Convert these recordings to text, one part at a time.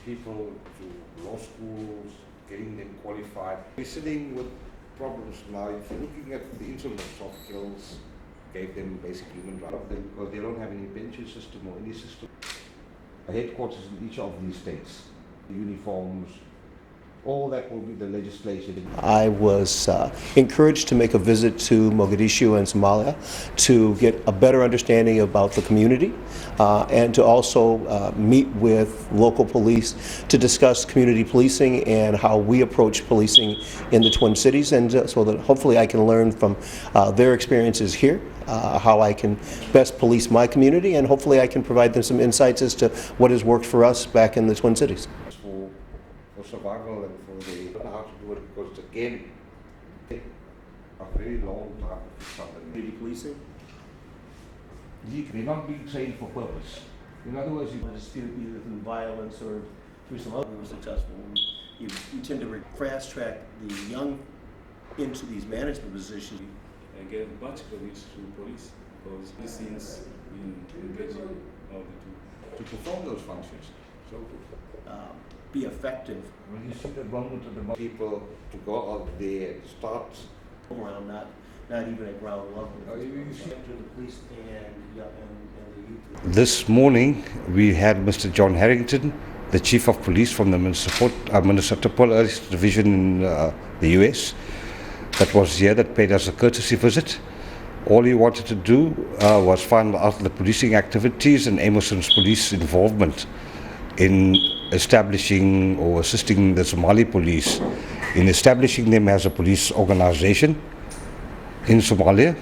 people to law schools, getting them qualified. We're sitting with problems now. If you're looking at the incident of soft kills, gave them basic human rights because they don't have any pension system or any system. A headquarters in each of these states, uniforms, all that will be the legislation. I was encouraged to make a visit to Mogadishu and Somalia to get a better understanding about the community and to also meet with local police to discuss community policing and how we approach policing in the Twin Cities, and so that hopefully I can learn from their experiences here, how I can best police my community, and hopefully I can provide them some insights as to what has worked for us back in the Twin Cities. For survival and for the don't know how to do it because again a very long time for somebody. Community policing? They're not being trained for purpose. In other words, you Dispute either through violence or through some other successful. You tend to fast track the young into these management positions. I get much credit to police because this is engaging all the two. to perform those functions. So Be effective when you see the government of the people to go out there and start around, not even at ground level. you see To the police and the youth. This morning we had Mr. John Harrington, the Chief of Police from the Minnesota Police Division in the US, that was here, that paid us a courtesy visit. All he wanted to do was find out the policing activities and Emerson's police involvement in establishing or assisting the Somali police in establishing them as a police organization in Somalia.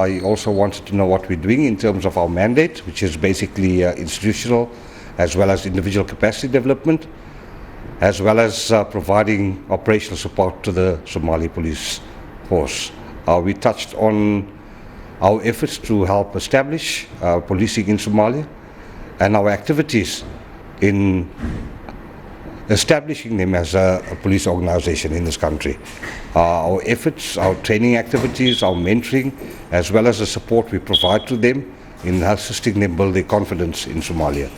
He also wanted to know what we're doing in terms of our mandate, which is basically institutional as well as individual capacity development, as well as providing operational support to the Somali police force. We touched on our efforts to help establish policing in Somalia and our activities in establishing them as a police organization in this country. Our efforts, our training activities, our mentoring, as well as the support we provide to them in assisting them build their confidence in Somalia.